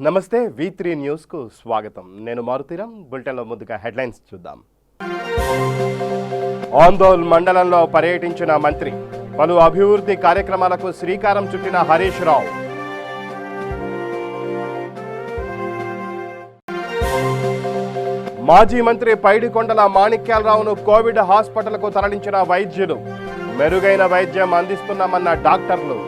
నమస్తే V3 news కు స్వాగతం. నేను మారుతీరం. బులెటిన్లో ముందుగా హెడ్లైన్స్ చూద్దాం. ఆందోళన్ మండలంలో పర్యటించిన మంత్రి, పలు అభివృద్ధి కార్యక్రమాలకు శ్రీకారం చుట్టిన హరీష్ రావు. మాజీ మంత్రి పైడికొండల మాణిక్యాలరావును కోవిడ్ హాస్పిటల్కు తరలించిన వైద్యులు, మెరుగైన వైద్యం అందిస్తున్నామన్న డాక్టర్లు.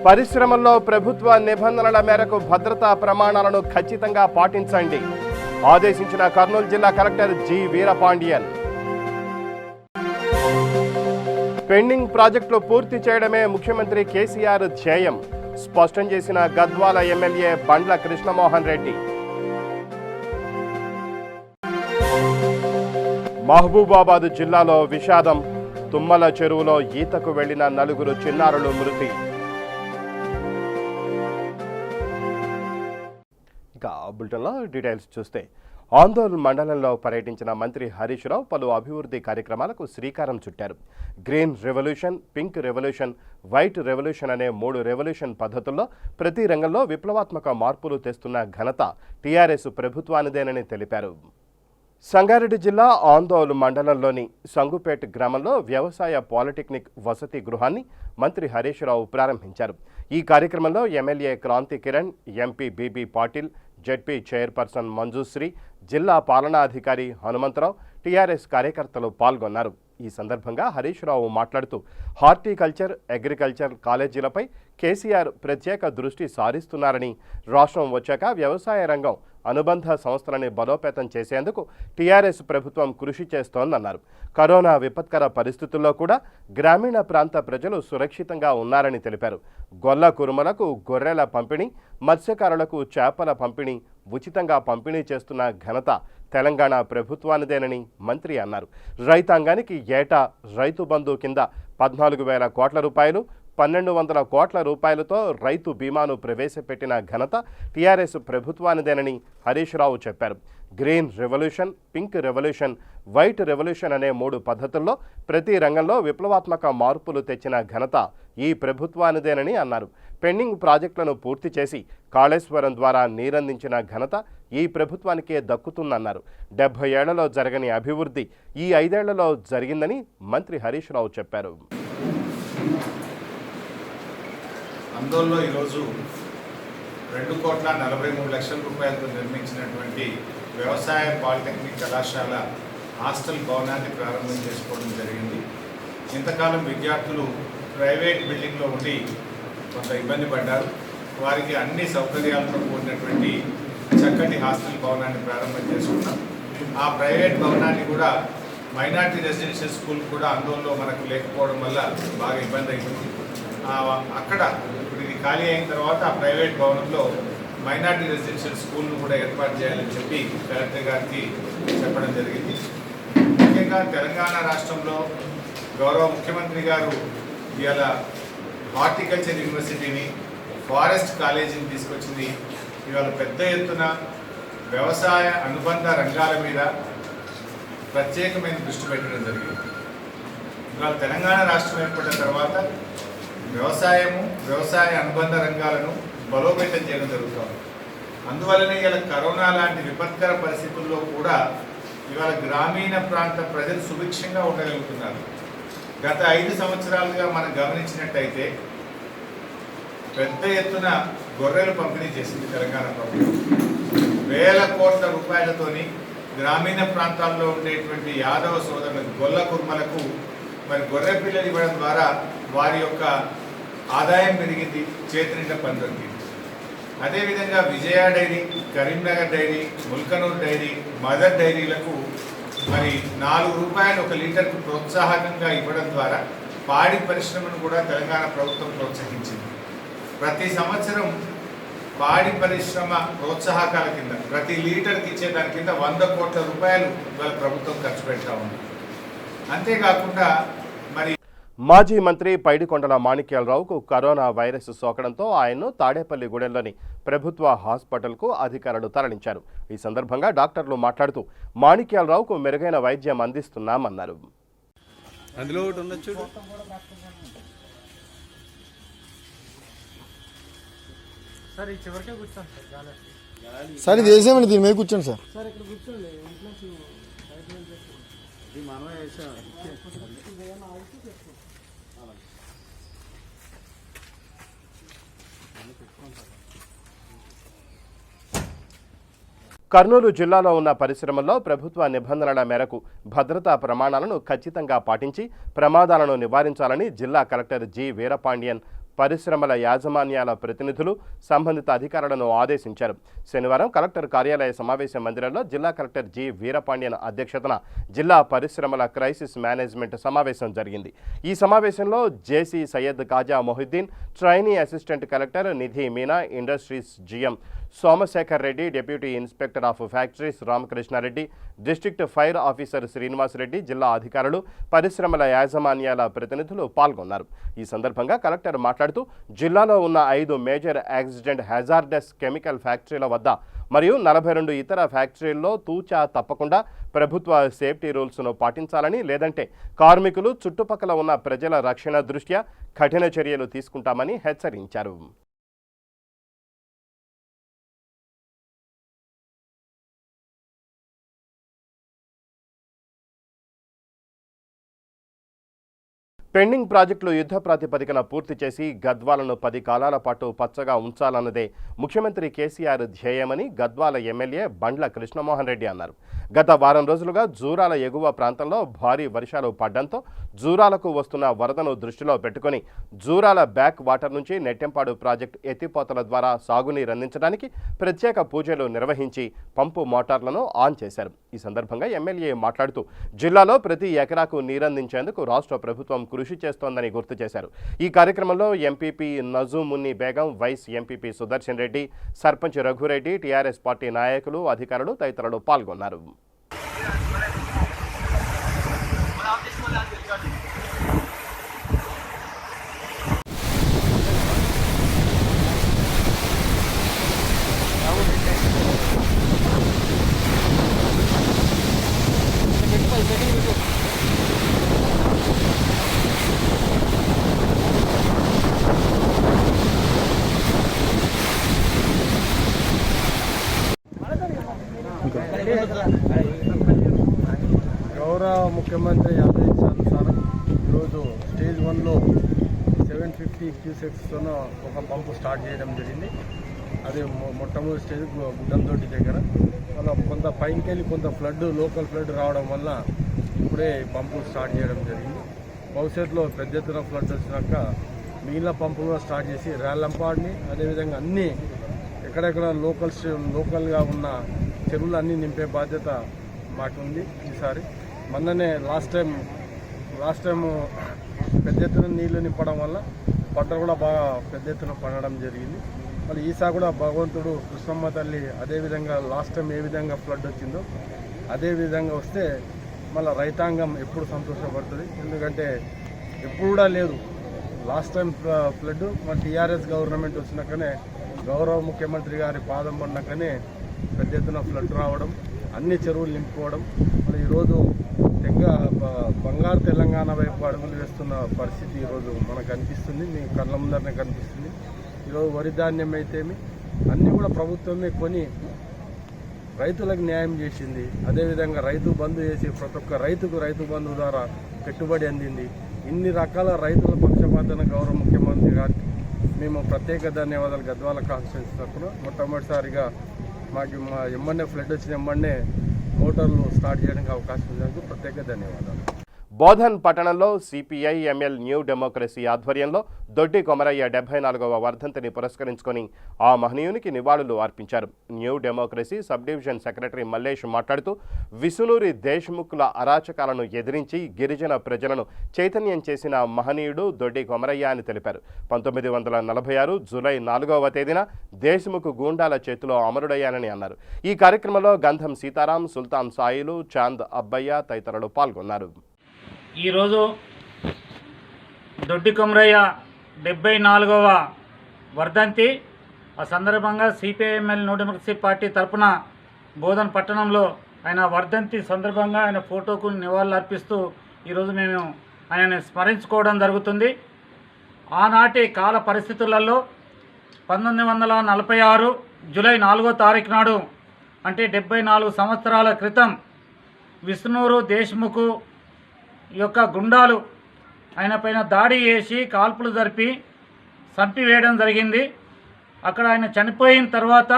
పరిశ్రమల్లో ప్రభుత్వ నిబంధనల మేరకు భద్రతా ప్రమాణాలను ఖచ్చితంగా పాటించండి, ఆదేశించిన కర్నూలు జిల్లా కలెక్టర్ జి వీరపాండియన్. పెండింగ్ ప్రాజెక్టులు పూర్తి చేయడమే ముఖ్యమంత్రి కేసీఆర్ ధ్యేయం, స్పష్టం చేసిన గద్వాల ఎమ్మెల్యే బండ్ల కృష్ణమోహన్ రెడ్డి. మహబూబాబాద్ జిల్లాలో విషాదం, తుమ్మల చెరువులో ఈతకు వెళ్లిన 4 చిన్నారులు మృతి. బులెటిన్లో డీటెయిల్స్ చూస్తే, ఆందోళన్ మండలంలో పర్యటించిన మంత్రి హరీష్ రావు పలు అభివృద్ధి కార్యక్రమాలకు శ్రీకారం చుట్టారు. Green revolution, pink revolution, white revolution అనే 3 రెవల్యూషన్ పద్ధతుల్లో ప్రతి రంగంలో విప్లవాత్మక మార్పులు తెస్తున్న ఘనత టీఆర్ఎస్ ప్రభుత్వానిదేనని తెలిపారు. సంగారెడ్డి జిల్లా ఆందోళన్ మండలంలోని సంగుపేట్ గ్రామంలో వ్యవసాయ పాలిటెక్నిక్ వసతి గృహాన్ని మంత్రి హరీష్ రావు ప్రారంభించారు. ఈ కార్యక్రమంలో MLA Kranti Kiran, MP BB Patil, ZP chairperson Manjushree, జిల్లా పాలనాధికారి హనుమంతరావు, టీఆర్ఎస్ కార్యకర్తలు పాల్గొన్నారు. ఈ సందర్భంగా హరీష్ రావు మాట్లాడుతూ, హార్టికల్చర్, అగ్రికల్చర్ కాలేజీలపై కేసీఆర్ ప్రత్యేక దృష్టి సారిస్తున్నారని, రాష్ట్రం వచ్చాక వ్యవసాయ రంగం అనుబంధ సంస్థలని బలోపేతం చేసేందుకు టీఆర్ఎస్ ప్రభుత్వం కృషి చేస్తోందన్నారు. కరోనా విపత్కర పరిస్థితుల్లో కూడా గ్రామీణ ప్రాంత ప్రజలు సురక్షితంగా ఉన్నారని తెలిపారు. గొల్ల కురుమలకు గొర్రెల పంపిణీ, మత్స్యకారులకు చేపల పంపిణీ ఉచితంగా పంపిణీ చేస్తున్న ఘనత తెలంగాణ ప్రభుత్వానిదేనని మంత్రి అన్నారు. రైతాంగానికి ఏటా రైతు బంధు కింద 14,000 కోట్ల రూపాయలు, 1,200 కోట్ల రూపాయలతో రైతు బీమాను ప్రవేశపెట్టిన ఘనత టీఆర్ఎస్ ప్రభుత్వానిదేనని హరీష్ రావు చెప్పారు. Green revolution, pink revolution, white revolution అనే 3 పద్ధతుల్లో ప్రతి రంగంలో విప్లవాత్మక మార్పులు తెచ్చిన ఘనత ఈ ప్రభుత్వానిదేనని అన్నారు. పెండింగ్ ప్రాజెక్టులను పూర్తి చేసి కాళేశ్వరం ద్వారా నీరందించిన ఘనత ఈ ప్రభుత్వానికే దక్కుతుందన్నారు. 70 ఏళ్లలో జరగని అభివృద్ధి ఈ 5 ఏళ్లలో జరిగిందని మంత్రి హరీష్ రావు చెప్పారు. ఆందోళనలో ఈరోజు 2,43,00,000 రూపాయలతో నిర్మించినటువంటి వ్యవసాయ పాలిటెక్నిక్ కళాశాల హాస్టల్ భవనాన్ని ప్రారంభం చేసుకోవడం జరిగింది. ఇంతకాలం విద్యార్థులు ప్రైవేట్ బిల్డింగ్లో ఉండి కొంత ఇబ్బంది పడ్డారు. వారికి అన్ని సౌకర్యాలతో కూడినటువంటి చక్కటి హాస్టల్ భవనాన్ని ప్రారంభం చేసుకున్నాం. ఆ ప్రైవేట్ భవనాన్ని కూడా మైనార్టీ రెసిడెన్షియల్ స్కూల్ కూడా ఆందోళనలో మనకు లేకపోవడం వల్ల బాగా ఇబ్బంది అవుతుంది. అక్కడ ఇప్పుడు ఇది ఖాళీ అయిన తర్వాత ఆ ప్రైవేట్ భవనంలో మైనార్టీ రెసిడెన్షియల్ స్కూల్ను కూడా ఏర్పాటు చేయాలని చెప్పి కలెక్టర్ గారికి చెప్పడం జరిగింది. ముఖ్యంగా తెలంగాణ రాష్ట్రంలో గౌరవ ముఖ్యమంత్రి గారు ఇవాళ హార్టికల్చర్ యూనివర్సిటీని, ఫారెస్ట్ కాలేజీని తీసుకొచ్చింది. ఇవాళ పెద్ద ఎత్తున వ్యవసాయ అనుబంధ రంగాల మీద ప్రత్యేకమైన దృష్టి పెట్టడం జరిగింది. ఇవాళ తెలంగాణ రాష్ట్రం ఏర్పడిన తర్వాత వ్యవసాయము, వ్యవసాయ అనుబంధ రంగాలను బలోపేతం చేయడం జరుగుతుంది. అందువల్లనే ఇవాళ కరోనా లాంటి విపత్కర పరిస్థితుల్లో కూడా ఇవాళ గ్రామీణ ప్రాంత ప్రజలు సుభిక్షంగా ఉండగలుగుతున్నారు. గత 5 సంవత్సరాలుగా మనం గమనించినట్టయితే పెద్ద ఎత్తున గొర్రెలు పంపిణీ చేసింది తెలంగాణ ప్రభుత్వం. వేల కోట్ల రూపాయలతోని గ్రామీణ ప్రాంతాల్లో ఉండేటువంటి యాదవ సోదరులకు, గొల్ల కుర్మలకు మరి గొర్రె పిల్లలు ఇవ్వడం ద్వారా వారి యొక్క ఆదాయం పెరిగింది, చేతి నిండా పని దొరికింది. అదేవిధంగా Vijaya dairy, Karimnagar dairy, Mulkanur dairy, mother డైరీలకు మరి 4 రూపాయలు 1 లీటర్కు ప్రోత్సాహకంగా ఇవ్వడం ద్వారా పాడి పరిశ్రమను కూడా తెలంగాణ ప్రభుత్వం ప్రోత్సహించింది. ప్రతి సంవత్సరం పాడి పరిశ్రమ ప్రోత్సాహకాల కింద ప్రతి లీటర్కి ఇచ్చే దాని కింద 100 కోట్ల రూపాయలు ఇవాళ ప్రభుత్వం ఖర్చు పెడతా ఉంది. అంతేకాకుండా మరి మాజీ మంత్రి పైడికొండల మాణిక్యాలరావుకు కరోనా వైరస్ సోకడంతో ఆయన్ను తాడేపల్లిగూడెంలోని ప్రభుత్వ హాస్పిటల్కు అధికారులు తరలించారు. ఈ సందర్భంగా డాక్టర్లు మాట్లాడుతూ మాణిక్యాలరావుకు మెరుగైన వైద్యం అందిస్తున్నామన్నారు. సార్ ఈ చివరికే కూర్చోండి సార్ గాలి. సార్ ఇది వేసేయండి, దీని మీద కూర్చోండి సార్. సార్ ఇక్కడ కూర్చోండి ఇంట్లో ఇది మనమే వేసాం. కర్నూలు జిల్లాలో ఉన్న పరిశ్రమల్లో ప్రభుత్వ నిబంధనల మేరకు భద్రతా ప్రమాణాలను ఖచ్చితంగా పాటించి ప్రమాదాలను నివారించాలని జిల్లా కలెక్టర్ జి వీరపాండియన్ పరిశ్రమల యాజమాన్యాల ప్రతినిధులు సంబంధిత అధికారులను ఆదేశించారు. శనివారం కలెక్టర్ కార్యాలయ సమావేశ మందిరంలో జిల్లా కలెక్టర్ జి వీరపాండియన్ అధ్యక్షతన జిల్లా పరిశ్రమల క్రైసిస్ మేనేజ్మెంట్ సమావేశం జరిగింది. ఈ సమావేశంలో JC Syed Khaja Mohiddin, trainee assistant collector Nidhi Meena, industries GM Somasekhar Reddy, deputy inspector of factories Ramakrishna Reddy, district fire officer Srinivas Reddy, జిల్లా అధికారులు, పరిశ్రమల యాజమాన్యాల ప్రతినిధులు పాల్గొన్నారు. ఈ సందర్భంగా కలెక్టర్ మాట్లాడుతూ జిల్లాలో ఉన్న 5 మేజర్ యాక్సిడెంట్ హ్యాజార్డస్ కెమికల్ ఫ్యాక్టరీల వద్ద మరియు 42 ఇతర ఫ్యాక్టరీల్లో తూచా తప్పకుండా ప్రభుత్వ సేఫ్టీ రూల్స్ను పాటించాలని, లేదంటే కార్మికులు, చుట్టుపక్కల ఉన్న ప్రజల రక్షణ దృష్ట్యా కఠిన చర్యలు తీసుకుంటామని హెచ్చరించారు. పెండింగ్ ప్రాజెక్టులు యుద్ధ ప్రాతిపదికన పూర్తి చేసి గద్వాలను 10 కాలాల పాటు పచ్చగా ఉంచాలన్నదే ముఖ్యమంత్రి కేసీఆర్ ధ్యేయమని గద్వాల ఎమ్మెల్యే బండ్ల కృష్ణమోహన్ రెడ్డి అన్నారు. గత వారం రోజులుగా జూరాల ఎగువ ప్రాంతంలో భారీ వర్షాలు పడ్డంతో జూరాలకు వస్తున్న వరదను దృష్టిలో పెట్టుకుని జూరాల బ్యాక్ వాటర్ నుంచి నెట్టెంపాడు ప్రాజెక్టు ఎత్తిపోతల ద్వారా సాగునీరు అందించడానికి ప్రత్యేక పూజలు నిర్వహించి పంపు మోటార్లను ఆన్ చేశారు. ఈ సందర్భంగా ఎమ్మెల్యే మాట్లాడుతూ జిల్లాలో ప్రతి ఎకరాకు నీరందించేందుకు రాష్ట్ర ప్రభుత్వం కృషి చేస్తోందని గుర్తు చేశారు. ఈ కార్యక్రమంలో MPP Najumunni Begum, vice MPP Sudarshan Reddy, sarpanch Raghu Reddy, TRS party నాయకులు, అధికారులు తదితరులు పాల్గొన్నారు. గౌరవ ముఖ్యమంత్రి ఆదేశానుసారం ఈరోజు స్టేజ్ 1లో 750 క్యూసెక్స్తో ఒక పంపు స్టార్ట్ చేయడం జరిగింది. అది మొట్టమొదటి స్టేజ్ గుడ్డంతోటి దగ్గర. మళ్ళీ కొంత పైకి వెళ్ళి కొంత లోకల్ ఫ్లడ్ రావడం వల్ల ఇప్పుడే పంపు స్టార్ట్ చేయడం జరిగింది. భవిష్యత్తులో పెద్ద ఎత్తున ఫ్లడ్ వచ్చినాక మిగిలిన పంపు కూడా స్టార్ట్ చేసి రేలంపాడిని, అదేవిధంగా అన్నీ ఎక్కడెక్కడ లోకల్గా ఉన్న చెరువులు అన్నీ నింపే బాధ్యత మాకుంది. ఈసారి మొన్ననే లాస్ట్ టైం పెద్ద ఎత్తున నీళ్లు నింపడం వల్ల పంట కూడా బాగా పెద్ద ఎత్తున పండడం జరిగింది. మళ్ళీ ఈసారి కూడా భగవంతుడు, కృష్ణమ్మ తల్లి అదేవిధంగా లాస్ట్ టైం ఏ విధంగా ఫ్లడ్ వచ్చిందో అదే విధంగా వస్తే మళ్ళీ రైతాంగం ఎప్పుడు సంతోషపడుతుంది. ఎందుకంటే ఎప్పుడు కూడా లేదు లాస్ట్ టైం ఫ్లడ్. మన టీఆర్ఎస్ గవర్నమెంట్ వచ్చినాకనే, గౌరవ ముఖ్యమంత్రి గారి పాదం పడినాకనే పెద్ద ఎత్తున ఫ్లడ్ రావడం, అన్ని చెరువులు నింపుకోవడం. మరి ఈరోజు బంగారు తెలంగాణ వైపు అడుగులు వేస్తున్న పరిస్థితి ఈరోజు మనకు కనిపిస్తుంది, మీ కళ్ళ ముందరనే కనిపిస్తుంది. ఈరోజు వరి ధాన్యం అయితేమి అన్నీ కూడా ప్రభుత్వమే కొని రైతులకు న్యాయం చేసింది. అదేవిధంగా రైతు బంధు చేసి ప్రతి ఒక్క రైతుకు రైతు బంధు ద్వారా పెట్టుబడి అందింది. ఇన్ని రకాల రైతుల పక్షపాతన గౌరవ ముఖ్యమంత్రి గారికి మేము ప్రత్యేక ధన్యవాదాలు. గద్వాల కాన్స్టిట్యూన్సీ తరఫున మొట్టమొదటిసారిగా మాకు మా ఎమ్మెల్యే ఫ్లడ్ వచ్చిన ఎమ్మెల్యే మోటార్లు స్టార్ట్ చేయడానికి అవకాశం ఇచ్చినందుకు ప్రత్యేక ధన్యవాదాలు. బోధన్ పట్టణంలో సిపిఐ ఎంఎల్ న్యూ డెమోక్రసీ ఆధ్వర్యంలో దొడ్డి కొమరయ్య 74వ వర్ధంతిని పురస్కరించుకొని ఆ మహనీయునికి నివాళులు అర్పించారు. New democracy sub division secretary Mallesh మాట్లాడుతూ విసునూరి దేశ్ముఖ్ల అరాచకాలను ఎదిరించి గిరిజన ప్రజలను చైతన్యం చేసిన మహనీయుడు దొడ్డి కొమరయ్య అని తెలిపారు. 1946 జూలై 4వ తేదీన దేశ్ముఖ్ గూండాల చేతిలో అమరుడయ్యానని అన్నారు. ఈ కార్యక్రమంలో గంధం సీతారాం, సుల్తాన్ సాయిలు, చాంద్ అబ్బయ్య తదితరులు పాల్గొన్నారు. ఈరోజు దొడ్డి కొమరయ్య 74వ వర్ధంతి. ఆ సందర్భంగా సిపిఐఎంఎల్ న్యూ డెమోక్రసీ పార్టీ తరఫున బోధన్ పట్టణంలో ఆయన వర్ధంతి సందర్భంగా ఆయన ఫోటోకు నివాళులు అర్పిస్తూ ఈరోజు మేము ఆయనని స్మరించుకోవడం జరుగుతుంది. ఆనాటి కాల పరిస్థితులలో 1946 జూలై 4వ తారీఖు నాడు అంటే 74 సంవత్సరాల క్రితం విష్ణూరు దేశ్ముఖ్ యొక్క గుండాలు ఆయన పైన దాడి చేసి కాల్పులు జరిపి చంపివేయడం జరిగింది. అక్కడ ఆయన చనిపోయిన తర్వాత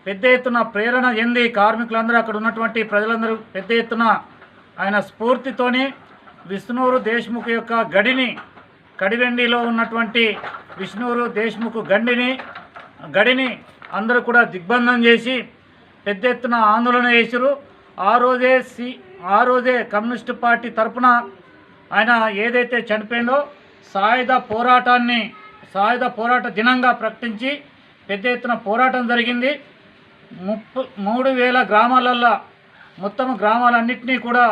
పెద్ద ఎత్తున ప్రేరణ చెంది కార్మికులందరూ అక్కడ ఉన్నటువంటి ప్రజలందరూ పెద్ద ఎత్తున ఆయన స్ఫూర్తితోని విష్ణూరు దేశ్ముఖ్ యొక్క కడివెండిలో ఉన్నటువంటి విష్ణూరు దేశ్ముఖ్ గడిని అందరూ కూడా దిగ్బంధం చేసి పెద్ద ఎత్తున ఆందోళన చేశారు. ఆ రోజే కమ్యూనిస్టు పార్టీ తరఫున ఆయన ఏదైతే చనిపోయిందో సాయుధ పోరాట దినంగా ప్రకటించి పెద్ద ఎత్తున పోరాటం జరిగింది. 3,000 గ్రామాలల్లో మొత్తం గ్రామాలన్నింటినీ కూడా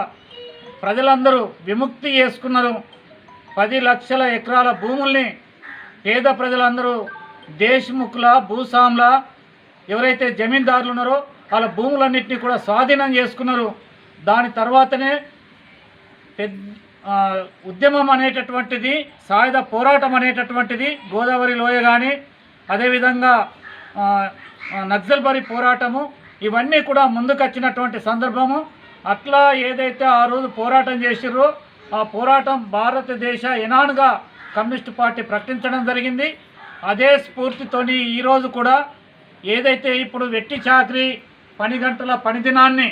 ప్రజలందరూ విముక్తి చేసుకున్నారు. 10 లక్షల ఎకరాల భూముల్ని పేద ప్రజలందరూ దేశ్ముఖ్ల భూస్వాముల ఎవరైతే జమీందారులు ఉన్నారో వాళ్ళ భూములన్నింటినీ కూడా స్వాధీనం చేసుకున్నారు. దాని తర్వాతనే ఉద్యమం అనేటటువంటిది సాయుధ పోరాటం అనేటటువంటిది గోదావరి లోయ కానీ అదేవిధంగా నక్సల్బరీ పోరాటము ఇవన్నీ కూడా ముందుకొచ్చినటువంటి సందర్భము. అట్లా ఏదైతే ఆ రోజు పోరాటం చేసిర్రో ఆ పోరాటం భారతదేశ ఎనానుగా కమ్యూనిస్టు పార్టీ ప్రకటించడం జరిగింది. అదే స్ఫూర్తితోని ఈరోజు కూడా ఏదైతే ఇప్పుడు వెట్టి చాకరీ 10 గంటల పని దినాన్ని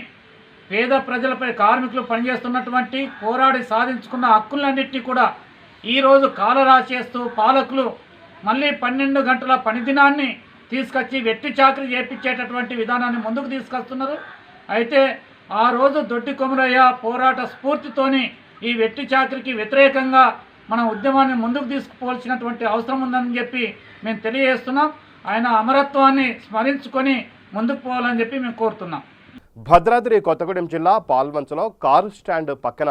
పేద ప్రజలపై కార్మికులు పనిచేస్తున్నటువంటి పోరాడి సాధించుకున్న హక్కులన్నింటినీ కూడా ఈరోజు కాలరాచేస్తూ పాలకులు మళ్ళీ 12 గంటల పని దినాన్ని తీసుకొచ్చి వెట్టి చాకరీ చేపించేటటువంటి విధానాన్ని ముందుకు తీసుకొస్తున్నారు. అయితే ఆ రోజు దొడ్డి కొమరయ్య పోరాట స్ఫూర్తితోని ఈ వెట్టి చాకరీకి వ్యతిరేకంగా మన ఉద్యమాన్ని ముందుకు తీసుకుపోవాల్సినటువంటి అవసరం ఉందని చెప్పి మేము తెలియజేస్తున్నాం. ఆయన అమరత్వాన్ని స్మరించుకొని ముందుకు పోవాలని చెప్పి మేము కోరుతున్నాం. భద్రాద్రి కొత్తగూడెం జిల్లా పాల్వంచలో కారు స్టాండ్ పక్కన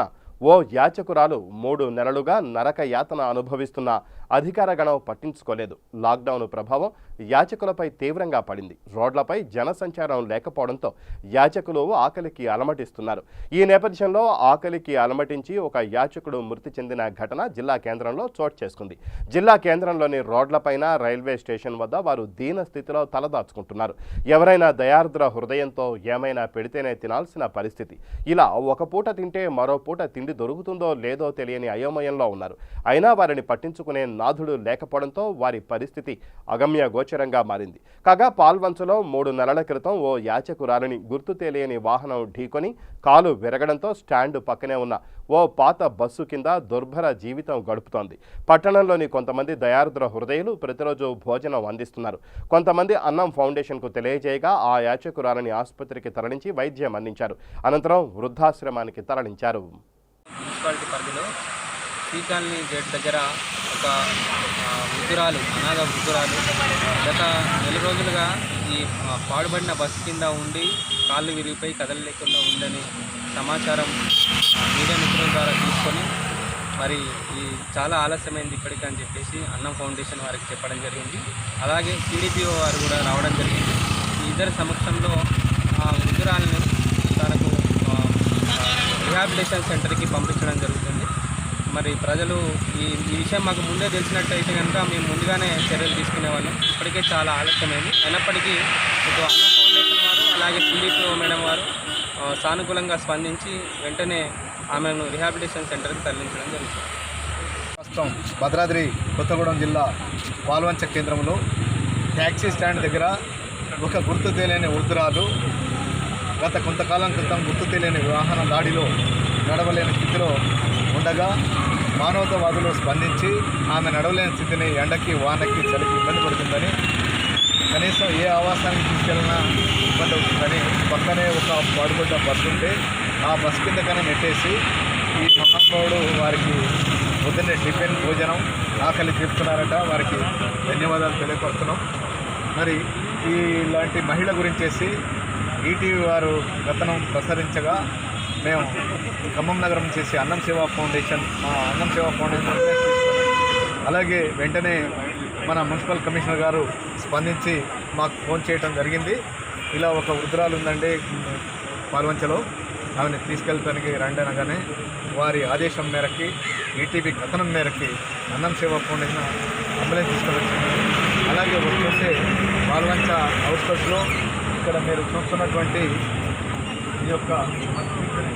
ఓ యాచకురాలు 3 నెలలుగా నరక యాతన అనుభవిస్తున్న అధికార గణం పట్టించుకోలేదు. లాక్డౌన్ ప్రభావం యాచకులపై తీవ్రంగా పడింది. రోడ్లపై జనసంచారం లేకపోవడంతో యాచకులు ఆకలికి అలమటిస్తున్నారు. ఈ నేపథ్యంలో ఆకలికి అలమటించి ఒక యాచకుడు మృతి చెందిన ఘటన జిల్లా కేంద్రంలో చోటు చేసుకుంది. జిల్లా కేంద్రంలోని రోడ్లపైన రైల్వే స్టేషన్ వద్ద వారు దీన స్థితిలో తలదాచుకుంటున్నారు. ఎవరైనా దయార్ద్ర హృదయంతో ఏమైనా పెడితేనే తినాల్సిన పరిస్థితి. ఇలా ఒక పూట తింటే మరో పూట తిండి దొరుకుతుందో లేదో తెలియని అయోమయంలో ఉన్నారు. అయినా వారిని పట్టించుకునే నాథుడు లేకపోవడంతో వారి పరిస్థితి అగమ్య గోచరంగా మారింది. కాగా పాల్వంచలో 3 నెలల క్రితం ఓ యాచకురాలిని గుర్తు తెలియని వాహనం ఢీకొని కాలు విరగడంతో స్టాండ్ పక్కనే ఉన్న ఓ పాత బస్సు కింద దుర్భర జీవితం గడుపుతోంది. పట్టణంలోని కొంతమంది దయార్ద్ర హృదయులు ప్రతిరోజు భోజనం అందిస్తున్నారు. కొంతమంది అన్నం ఫౌండేషన్కు తెలియజేయగా ఆ యాచకురాలిని ఆసుపత్రికి తరలించి వైద్యం అందించారు. అనంతరం వృద్ధాశ్రమానికి తరలించారు. మున్సిపాలిటీ పరిధిలో టీ కాలనీ గేట్ దగ్గర ఒక అనాథ వృద్ధురాలు గత 4 రోజులుగా ఈ పాడుబడిన బస్సు కింద ఉండి కాళ్ళు విరిగిపోయి కదలలేకుండా ఉందని సమాచారం మీడియా మిత్రుల ద్వారా తీసుకొని మరి ఈ చాలా ఆలస్యమైంది ఇప్పటికని చెప్పేసి అన్నం ఫౌండేషన్ వారికి చెప్పడం జరిగింది. అలాగే సిడిపిఓ వారు కూడా రావడం జరిగింది. ఈ ఇద్దరి సమక్షంలో ఆ వృద్ధురాలను తనకు రిహాబిలిటేషన్ సెంటర్కి పంపించడం జరుగుతుంది. మరి ప్రజలు ఈ విషయం మాకు ముందే తెలిసినట్టయితే కనుక మేము ముందుగానే చర్యలు తీసుకునేవాళ్ళం. ఇప్పటికే చాలా ఆలస్యమైంది. అయినప్పటికీ ఇటు అన్నం ఫౌండేషన్ వారు అలాగే సిడిపిఓ మేడం వారు సానుకూలంగా స్పందించి వెంటనే ఆమెను రిహాబిలిటేషన్ సెంటర్కి తరలించడం జరుగుతుంది. ప్రస్తుతం భద్రాద్రి కొత్తగూడెం జిల్లా పాల్వంచ కేంద్రంలో ట్యాక్సీ స్టాండ్ దగ్గర ఒక గుర్తు తెలియని వృద్ధురాలు గత కొంతకాలం క్రితం గుర్తు తెలియని వాహన దాడిలో నడవలేని స్థితిలో ఉండగా మానవతావాదులు స్పందించి ఆమె నడవలేని స్థితిని ఎండకి వానకి చలికి ఇబ్బంది పడుతుందని కనీసం ఏ ఆవాసానికి తీసుకెళ్ళినా ఇబ్బంది అవుతుందని పక్కనే ఒక పాడుబడ్డ బస్సు ఉంటే ఆ బస్సు కిందకైనా నెట్టేసి ఈ మహానుభావుడు వారికి పొద్దున్నే టిఫిన్ భోజనం ఆకలి తీర్చున్నారట. వారికి ధన్యవాదాలు తెలియపరుస్తున్నాం. మరి ఇలాంటి మహిళ గురించేసి ఈటీవీ వారు కథనం ప్రసరించగా మేము ఖమ్మం నగరం చేసి అన్నం సేవా ఫౌండేషన్ తీసుకొని అలాగే వెంటనే మన మున్సిపల్ కమిషనర్ గారు స్పందించి మాకు ఫోన్ చేయడం జరిగింది. ఇలా ఒక వృద్ధురాలు ఉందండి పాల్వంచలో, ఆమెను తీసుకెళ్తానికి రండి అనగానే వారి ఆదేశం మేరకి ఈటీవీ కథనం మేరకి అన్నం సేవా ఫౌండేషన్ అంబులెన్స్ తీసుకొని వచ్చింది. అలాగే వస్తుంటే పాల్వంచ అవుట్స్కట్స్లో ఇక్కడ మీరు చూస్తున్నటువంటి ఈ యొక్క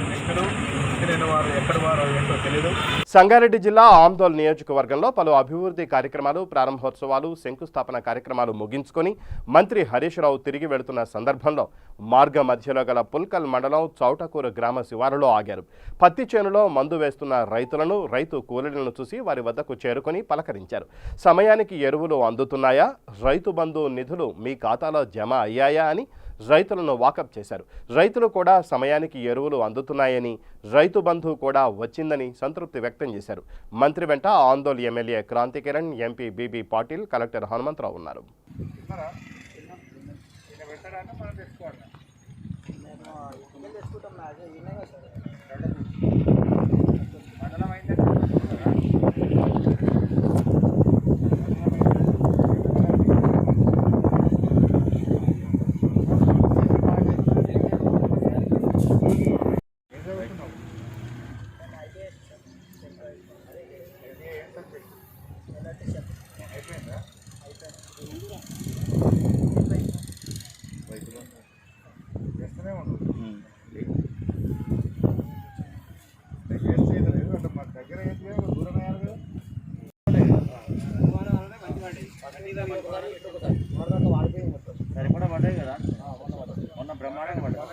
వ్యక్తులు తెలియని వారు ఎక్కడి వారో ఏంటో తెలియదు. సంగారెడ్డి జిల్లా ఆందోళన నియోజకవర్గంలో పలు అభివృద్ధి కార్యక్రమాలు, ప్రారంభోత్సవాలు, శంకుస్థాపన కార్యక్రమాలు ముగించుకొని మంత్రి హరీష్ రావు తిరిగి వెళుతున్న సందర్భంలో మార్గ మధ్యలో గల పుల్కల్ మండలం చౌటకూరు గ్రామ శివారులో ఆగారు. పత్తి చేనులో మందు వేస్తున్న రైతులను, రైతు కూలీలను చూసి వారి వద్దకు చేరుకొని పలకరించారు. సమయానికి ఎరువులు అందుతున్నాయా, రైతు బంధు నిధులు మీ ఖాతాలో జమ అయ్యాయా అని రైతులను వాకప్ చేశారు. రైతులు కూడా సమయానికి ఎరువులు అందుతున్నాయని, రైతు బంధు కూడా వచ్చిందని సంతృప్తి వ్యక్తం చేశారు. మంత్రి వెంట ఆందోళన MLA Kranti Kiran, MP BB Patil, collector Hanumantha Rao ఉన్నారు. సరిపడా పడ్డాయి కదా, మొన్న బ్రహ్మాండంగా పడ్డాయి.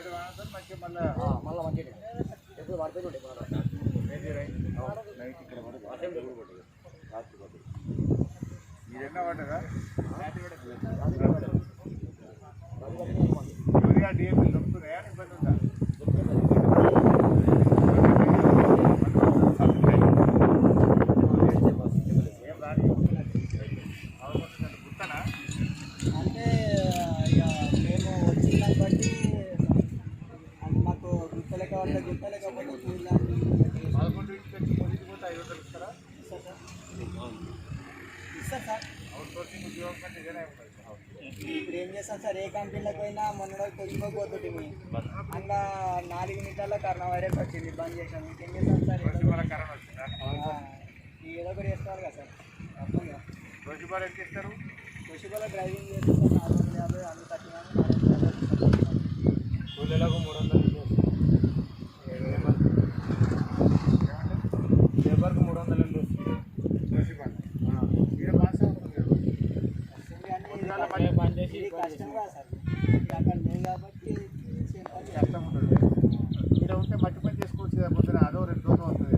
ఇప్పుడు ఏం చేస్తాం సార్, ఏ కంపెనీలకు పోయినా మొన్న కొట్టుకోపోతుంది అలా 4 నిమిషాల్లో కరోనా వైరస్ వచ్చింది, బంద్ చేసాం. ఇంకేం చేస్తాం సార్, ఏదో ఒకటి చేస్తారు కదా సార్. తప్పకుండా రోజుబారు ఎంత ఇస్తారు? రోజుబాల డ్రైవింగ్ చేస్తాం 450 అన్ని కట్టినాము. కూలీలకు 300 లేబర్కు 300 కష్టం కదా సార్, అక్కడ లేదు కాబట్టి కష్టం ఉంటుంది. ఇక్కడ ఉంటే మట్టి పని చేసుకోవచ్చు కదా, పొద్దున అదో 2 రోజులు వస్తుంది.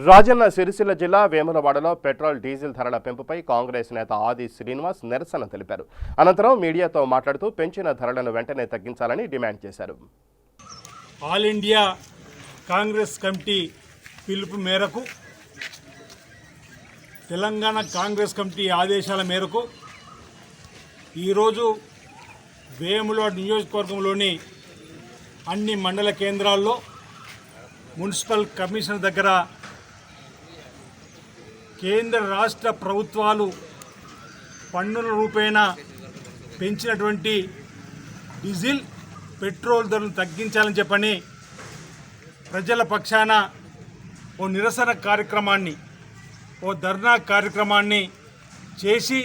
రాజన్న సిరిసిల్ల జిల్లా వేములవాడలో పెట్రోల్, డీజిల్ ధరల పెంపుపై కాంగ్రెస్ నేత ఆది శ్రీనివాస్ నిరసన తెలిపారు. అనంతరం మీడియాతో మాట్లాడుతూ పెంచిన ధరలను వెంటనే తగ్గించాలని డిమాండ్ చేశారు. ఆల్ ఇండియా కాంగ్రెస్ కమిటీ పిలుపు మేరకు, తెలంగాణ కాంగ్రెస్ కమిటీ ఆదేశాల మేరకు ఈరోజు వేములవాడ నియోజకవర్గంలోని అన్ని మండల కేంద్రాల్లో మున్సిపల్ కమిషనర్ దగ్గర కేంద్ర రాష్ట్ర ప్రభుత్వాలు పన్నుల రూపేణా పెంచినటువంటి డీజిల్, పెట్రోల్ ధరలను తగ్గించాలని చెప్పని ప్రజల పక్షాన ఓ నిరసన కార్యక్రమాన్ని, ఓ ధర్నా కార్యక్రమాన్ని చేసి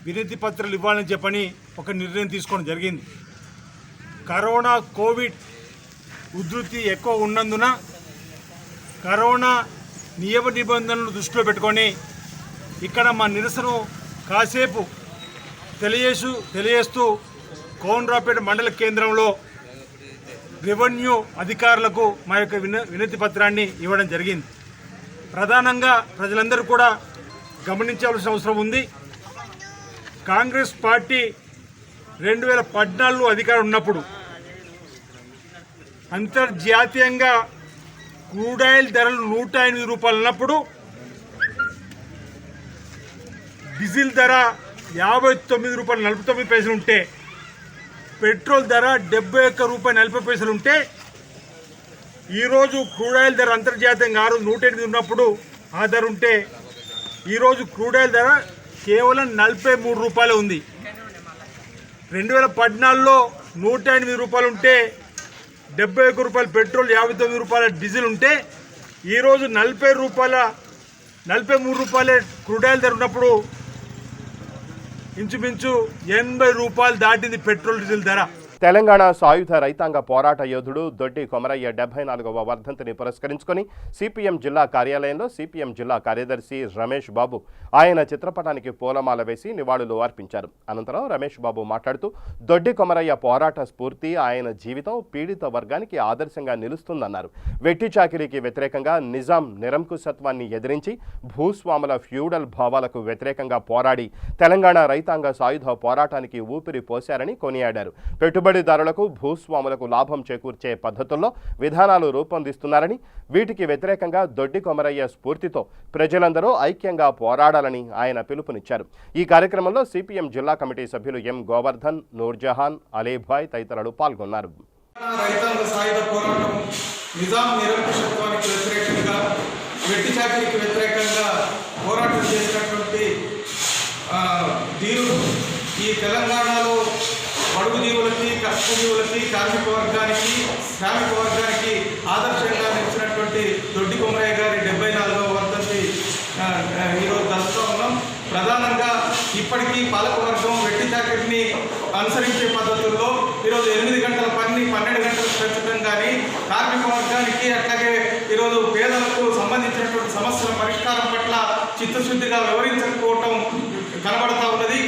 వినతి పత్రాలు ఇవ్వాలని చెప్పని ఒక నిర్ణయం తీసుకోవడం జరిగింది. కరోనా, కోవిడ్ ఉధృతి ఎక్కువ ఉన్నందున కరోనా నియమ నిబంధనలు దృష్టిలో పెట్టుకొని ఇక్కడ మా నిరసన కాసేపు తెలియజేస్తూ కోనరావుపేట మండల కేంద్రంలో రెవెన్యూ అధికారులకు మా యొక్క వినతి పత్రాన్ని ఇవ్వడం జరిగింది. ప్రధానంగా ప్రజలందరూ కూడా గమనించాల్సిన అవసరం ఉంది. కాంగ్రెస్ పార్టీ 2014 అధికారం ఉన్నప్పుడు అంతర్జాతీయంగా క్రూడ్ ఆయిల్ ధరలు 108 రూపాయలు ఉన్నప్పుడు డీజిల్ ధర 59 రూపాయలు 49 పైసలు ఉంటే, పెట్రోల్ ధర 71 రూపాయలు 40 పైసలు ఉంటే, ఈరోజు క్రూడ్ ఆయిల్ ధర అంతర్జాతీయంగా 108 ఉన్నప్పుడు ఆ ధర ఉంటే, ఈరోజు క్రూడ్ ఆయిల్ ధర కేవలం 43 రూపాయలు ఉంది. 2014లో 108 రూపాయలు ఉంటే 71 రూపాయల పెట్రోల్, 59 రూపాయల డీజిల్ ఉంటే ఈరోజు 43 రూపాయలే క్రూడ్ ఆయిల్ ధర ఉన్నప్పుడు ఇంచుమించు 80 రూపాయలు దాటింది పెట్రోల్ డీజిల్ ధర. తెలంగాణ సాయుధ రైతాంగ పోరాట యోధుడు దొడ్డి కొమరయ్య 74వ వర్ధంతిని పురస్కరించుకొని సిపిఎం జిల్లా కార్యాలయంలో సిపిఎం జిల్లా కార్యదర్శి రమేష్ బాబు ఆయన చిత్రపటానికి పూలమాల వేసి నివాళులు అర్పించారు. అనంతరం రమేష్ బాబు మాట్లాడుతూ దొడ్డి కొమరయ్య పోరాట స్ఫూర్తి, ఆయన జీవితం పీడిత వర్గానికి ఆదర్శంగా నిలుస్తుందన్నారు. వెట్టి చాకిరీకి వ్యతిరేకంగా నిజాం నిరంకుశత్వాన్ని ఎదిరించి భూస్వాముల ఫ్యూడల్ భావాలకు వ్యతిరేకంగా పోరాడి తెలంగాణ రైతాంగ సాయుధ పోరాటానికి ఊపిరి పోశారని కొనియాడారు. పెట్టుబడిదారులకు, భూస్వాములకు లాభం చేకూర్చే పద్ధతుల్లో విధానాలు రూపొందిస్తున్నారని, వీటికి వ్యతిరేకంగా దొడ్డి కొమరయ్య స్ఫూర్తితో ప్రజలందరూ ఐక్యంగా పోరాడాలని ఆయన పిలుపునిచ్చారు. ఈ కార్యక్రమంలో సిపిఎం జిల్లా కమిటీ సభ్యులు ఎం గోవర్ధన్, నూర్జహాన్, అలీభాయ్ తదితరులు పాల్గొన్నారు. రైతాంగ సాయుధ పోరాటం నిజాం నిరంకుశత్వానికి వ్యతిరేకంగా, వెట్టి చాకిరీకి వ్యతిరేకంగా పోరాటం చేసినటువంటి ధీరుడు ఈ తెలంగాణలో బడుగు జీవులకి, కష్టజీవులకి, కార్మిక వర్గానికి, శ్రామిక వర్గానికి ఆదర్శంగా నిలిచినటువంటి దొడ్డి కొమరయ్య గారి 74వ వర్ధంతి ఈరోజు జరుపుతూ ఉన్నాం. ప్రధానంగా ఇప్పటికీ పాలకవర్గం వెట్టి చాకిరీని అనుసరించే పద్ధతుల్లో ఈరోజు 8 గంటల పని 12 గంటలకు పెంచడం కానీ, కార్మిక వర్గానికి అట్లాగే ఈరోజు పేదలకు సంబంధించినటువంటి సమస్యల పరిష్కారం పట్ల చిత్తశుద్ధిగా వివరించకపోవటం కనబడతా ఉన్నది.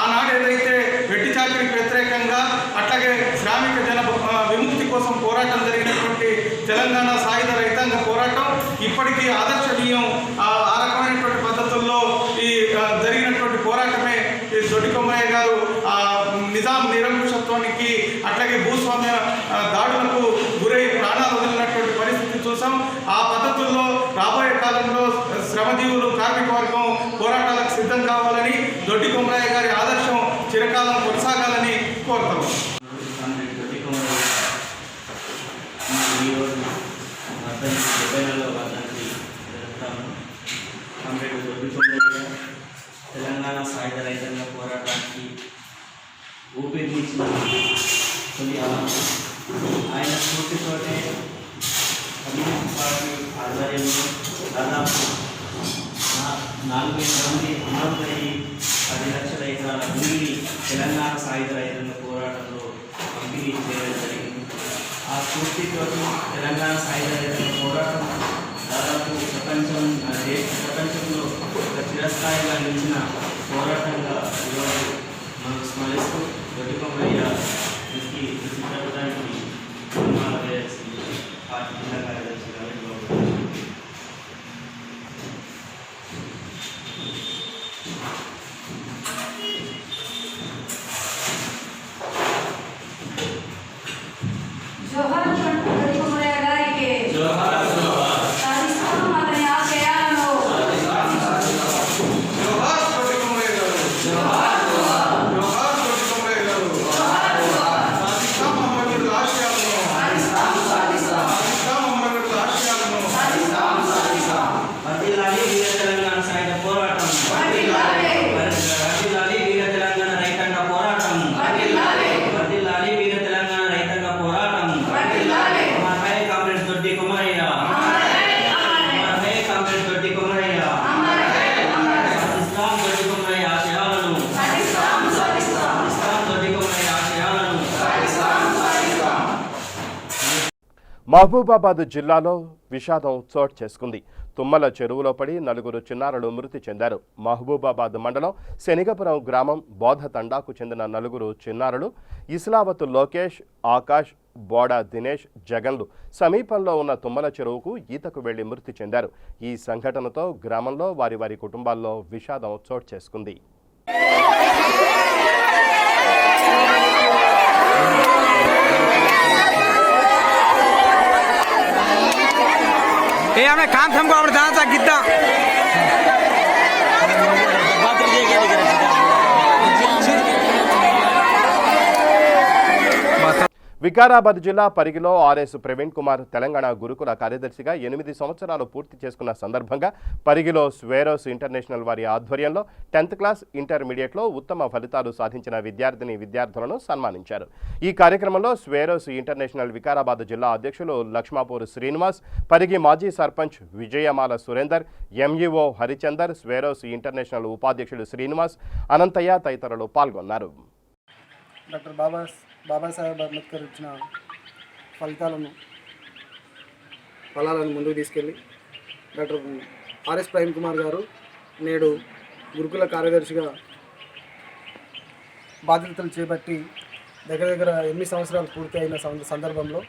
ఆనాడు ఏదైతే వెట్టి చాకిరీకి వ్యతిరేకంగా, అట్లాగే శ్రామిక జన విముక్తి కోసం పోరాటం జరిగినటువంటి తెలంగాణ సాయుధ రైతాంగ పోరాటం ఇప్పటికీ ఆదర్శనీయం. ఆ రకమైనటువంటి పద్ధతుల్లో ఈ జరిగినటువంటి పోరాటమే ఈ దొడ్డి కొమరయ్య గారు నిజాం నిరంకుశత్వానికి, అట్లాగే భూస్వామ్య దాడులకు గురై ప్రాణాలు వదిలినటువంటి పరిస్థితి చూసాం. ఆ పద్ధతుల్లో రాబోయే కాలంలో శ్రమజీవులు, కార్మిక వర్గం పోరాటాలకు సిద్ధం కావాలని, దొడ్డి కొమరయ్య గారి ఆదర్శం చిరకాలం కొనసాగాలని కోరుతాం. ఈరోజు వర్ధంతి 74వ వర్ధంతి జరుపుతాము. కామ్రేడ్ దొడ్డి కొమరయ్య తెలంగాణ సాయుధ రైతాంగ పోరాటానికి ఊపిరినిచ్చిన తొలి ఆయన స్ఫూర్తితోనే కమ్యూనిస్ట్ పార్టీ ఆధ్వర్యంలో దాదాపు 4,000 మంది అమరులయ్యి 10 లక్షల ఎకరాల భూమిని తెలంగాణ సాయుధ రైతాంగ పోరాటంలో పంపిణీ చేయడం జరిగింది. ఆ స్ఫూర్తితో తెలంగాణ సాయుధ రైతాంగ పోరాటం దాదాపు ప్రపంచంలో ఒక చిరస్థాయిగా నిలిచిన పోరాటంగా ఈరోజు మనం స్మరిస్తూ దొడ్డి కొమరయ్య చిత్రపటానికి పార్టీ జిల్లా కార్యదర్శి రమేష్ బాబు. జోహార్ దొడ్డి కొమరయ్య గారికి. జోహార్. సాధిస్తాం అతని ఆశయాలను. జోహార్ దొడ్డి కొమరయ్య గారు. జోహార్. జోహార్ దొడ్డి కొమరయ్య గారు. జోహార్. సాధిస్తాం అమరవీరుల ఆశయాలను. సాధిస్తాం అమరవీరుల ఆశయాలను. వర్ధిల్లాలి వీర తెలంగాణ సాయుధ పోరాటం. వర్ధిల్లాలి వీర తెలంగాణ రైతాంగ పోరాటం. వర్ధిల్లాలి వీర తెలంగాణ రైతాంగ పోరాటం. అమర్ హై కామ్రేడ్ దొడ్డి కొమరయ్య. అమర్ హై కామ్రేడ్ దొడ్డి కొమరయ్య. సాధిస్తాం దొడ్డి కొమరయ్య ఆశయాలను. సాధిస్తాం దొడ్డి కొమరయ్య ఆశయాలను. మహబూబాబాద్ జిల్లాలో విషాదం చోటు చేసుకుంది. తుమ్మల చెరువులో పడి 4 చిన్నారులు మృతి చెందారు. మహబూబాబాద్ మండలం శనిగపురం గ్రామం బోధ తండాకు చెందిన 4 చిన్నారులు ఇస్లావత్ లోకేష్, ఆకాష్, బోడా దినేష్, జగన్లు సమీపంలో ఉన్న తుమ్మల చెరువుకు ఈతకు వెళ్లి మృతి చెందారు. ఈ సంఘటనతో గ్రామంలో వారి కుటుంబాల్లో విషాదం చోటు చేసుకుంది. हमें काम हमको और जहाँ तक कितना వికారాబాద్ జిల్లా పరిగిలో ఆర్ఎస్ ప్రవీణ్ కుమార్ తెలంగాణ గురుకుల కార్యదర్శిగా 8 సంవత్సరాలు పూర్తి చేసుకున్న సందర్భంగా పరిగిలో స్వేరోస్ ఇంటర్నేషనల్ వారి ఆధ్వర్యంలో 10th క్లాస్ ఇంటర్మీడియట్లో ఉత్తమ ఫలితాలు సాధించిన విద్యార్థులను సన్మానించారు. ఈ కార్యక్రమంలో స్వేరోస్ ఇంటర్నేషనల్ వికారాబాద్ జిల్లా అధ్యక్షులు లక్ష్మాపూర్ శ్రీనివాస్, పరిగి మాజీ సర్పంచ్ విజయమాల సురేందర్, ఎంఈఓ హరిచందర్, స్వేరోస్ ఇంటర్నేషనల్ ఉపాధ్యక్షులు శ్రీనివాస్, అనంతయ్య తదితరులు పాల్గొన్నారు. డాక్టర్ బాబాసాహెబ్ అంబేద్కర్ ఇచ్చిన ఫలాలను ముందుకు తీసుకెళ్ళి డాక్టర్ ఆర్ఎస్ ప్రవీణ్ కుమార్ గారు నేడు గురుకుల కార్యదర్శిగా బాధ్యతలు చేపట్టి దగ్గర 8 సంవత్సరాలు పూర్తి అయిన సందర్భంలో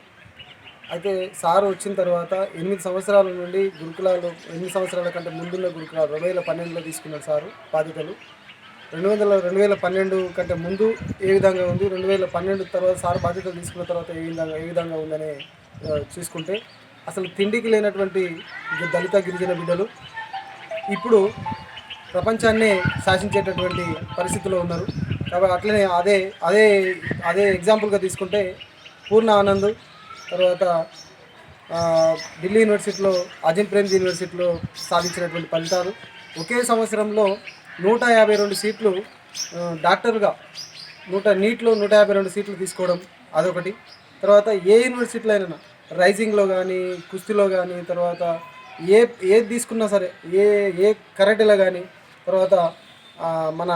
అయితే సార్ వచ్చిన తర్వాత 8 సంవత్సరాల నుండి గురుకులాలు 8 సంవత్సరాల కంటే ముందున్న గురుకులాలు 2012లో తీసుకున్నారు సారు బాధ్యతలు. 2012 కంటే ముందు ఏ విధంగా ఉంది, 2012 తర్వాత సార్ బాధ్యతలు తీసుకున్న తర్వాత ఏ విధంగా ఉందని చూసుకుంటే అసలు తిండికి లేనటువంటి దళిత గిరిజన బిడ్డలు ఇప్పుడు ప్రపంచాన్నే శాసించేటటువంటి పరిస్థితిలో ఉన్నారు. కాబట్టి అట్లనే అదే ఎగ్జాంపుల్గా తీసుకుంటే పూర్ణ ఆనంద్, తర్వాత ఢిల్లీ యూనివర్సిటీలో అజిమ్ ప్రేమ్జీ యూనివర్సిటీలో సాధించినటువంటి ఫలితాలు, ఒకే సంవత్సరంలో 152 సీట్లు డాక్టర్గా నీట్లో 152 సీట్లు తీసుకోవడం అదొకటి. తర్వాత ఏ యూనివర్సిటీలో అయినా రైజింగ్లో కానీ, కుస్తీలో కానీ, తర్వాత ఏది తీసుకున్నా సరే, ఏ కరాటేలో కానీ, తర్వాత మన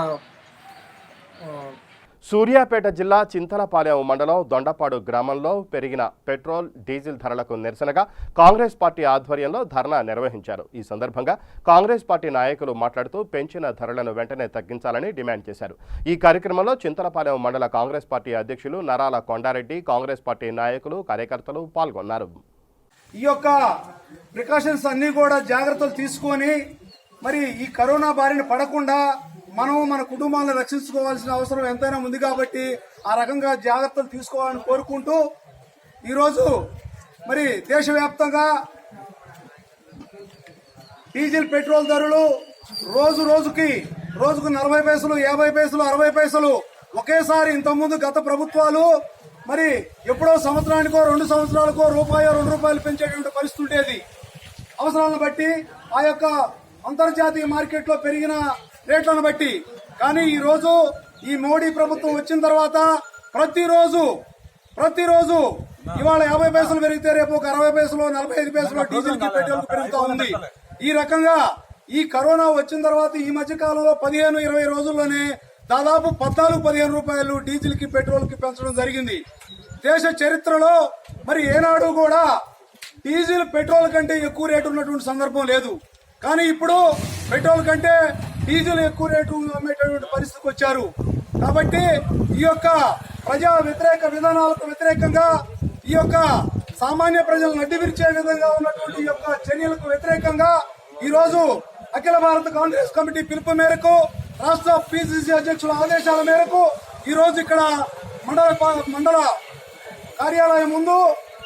సూర్యాపేట జిల్లా చింతలపాలెం మండలం దొండపాడు గ్రామంలో పెరిగిన పెట్రోల్, డీజిల్ ధరలకు నిరసనగా కాంగ్రెస్ పార్టీ ఆధ్వర్యంలో ధర్నా నిర్వహించారు. ఈ సందర్భంగా కాంగ్రెస్ పార్టీ నాయకులు మాట్లాడుతూ పెంచిన ధరలను వెంటనే తగ్గించాలని డిమాండ్ చేశారు. ఈ కార్యక్రమంలో చింతలపాలెం మండల కాంగ్రెస్ పార్టీ అధ్యక్షులు నరాల కొండారెడ్డి, కాంగ్రెస్ పార్టీ నాయకులు, కార్యకర్తలు పాల్గొన్నారు. ఈ యొక్క ప్రికాషన్స్ అన్నీ కూడా జాగ్రత్తలు తీసుకొని మరి ఈ కరోనా బారిన పడకుండా మనం మన కుటుంబాలను రక్షించుకోవాల్సిన అవసరం ఎంతైనా ఉంది కాబట్టి ఆ రకంగా జాగ్రత్తలు తీసుకోవాలని కోరుకుంటూ ఈరోజు మరి దేశవ్యాప్తంగా డీజిల్, పెట్రోల్ ధరలు రోజుకు 40 పైసలు, 50 పైసలు, 60 పైసలు ఒకేసారి ఇంతకుముందు గత ప్రభుత్వాలు మరి ఎప్పుడో సంవత్సరానికో 2 సంవత్సరాలకో ₹2 పెంచేటువంటి పరిస్థితి ఉండేది అవసరాలను బట్టి, ఆ యొక్క అంతర్జాతీయ మార్కెట్లో పెరిగిన రేట్లను బట్టి. కానీ ఈరోజు ఈ మోడీ ప్రభుత్వం వచ్చిన తర్వాత ప్రతిరోజు ఇవాళ 50 పైసలు పెరిగితే రేపు ఒక 60 పైసలు, 45 పైసలు డీజిల్ కి పెట్రోల్ కి పెరుగుతూ ఉంది. ఈ రకంగా ఈ కరోనా వచ్చిన తర్వాత ఈ మధ్య కాలంలో 15-20 రోజుల్లోనే దాదాపు 14-15 రూపాయలు డీజిల్ కి, పెట్రోల్ కి పెంచడం జరిగింది. దేశ చరిత్రలో మరి ఏనాడు కూడా డీజిల్, పెట్రోల్ కంటే ఎక్కువ రేటు ఉన్నటువంటి సందర్భం లేదు. కానీ ఇప్పుడు పెట్రోల్ కంటే డీజిల్ ఎక్కువ రేటు అమ్మేటటువంటి పరిస్థితికి వచ్చారు. కాబట్టి ఈ యొక్క ప్రజా వ్యతిరేక విధానాలకు వ్యతిరేకంగా, ఈ యొక్క సామాన్య ప్రజలను అడ్డివిరిచే విధంగా ఉన్నటువంటి ఈ యొక్క చర్యలకు వ్యతిరేకంగా ఈరోజు అఖిల భారత కాంగ్రెస్ కమిటీ పిలుపు మేరకు, రాష్ట్ర పిసిసి అధ్యక్షుల ఆదేశాల మేరకు ఈరోజు ఇక్కడ మండల కార్యాలయం ముందు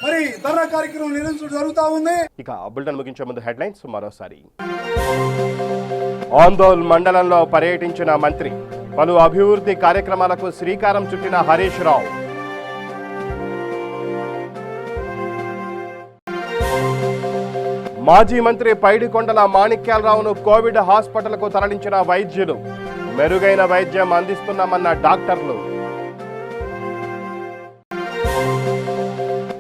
మరి ధర్నా కార్యక్రమం నిర్వహించడం జరుగుతూ ఉంది. ఇక బులెటిన్ ముగించే ముందు హెడ్లైన్స్ మరోసారి. ఆందోళ్ మండలంలో పర్యటించిన మంత్రి, పలు అభివృద్ధి కార్యక్రమాలకు శ్రీకారం చుట్టిన హరీష్ రావు. మాజీ మంత్రి పైడికొండల మాణిక్యాలరావును కోవిడ్ హాస్పిటల్కు తరలించిన వైద్యులు, మెరుగైన వైద్యం అందిస్తున్నామన్న డాక్టర్లు.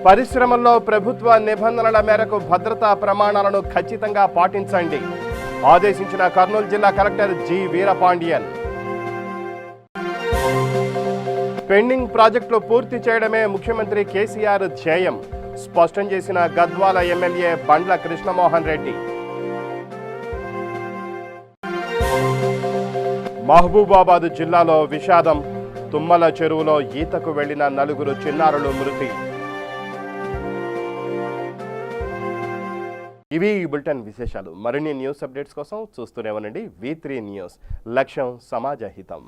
పరిశ్రమల్లో ప్రభుత్వ నిబంధనల మేరకు భద్రతా ప్రమాణాలను ఖచ్చితంగా పాటించండి, ఆదేశించిన కర్నూలు జిల్లా కలెక్టర్ జి వీరపాండియన్. పెండింగ్ ప్రాజెక్టులు పూర్తి చేయడమే ముఖ్యమంత్రి కేసీఆర్ ధ్యేయం, స్పష్టం చేసిన గద్వాల ఎమ్మెల్యే బండ్ల కృష్ణమోహన్ రెడ్డి. మహబూబాబాద్ జిల్లాలో విషాదం, తుమ్మల చెరువులో ఈతకు వెళ్లిన 4 చిన్నారులు మృతి. ఇవి ఈ బులెటిన్ విశేషాలు. మరిన్ని న్యూస్ అప్డేట్స్ కోసం చూస్తూనే ఉండండి V3 న్యూస్. లక్ష్యం సమాజ హితం.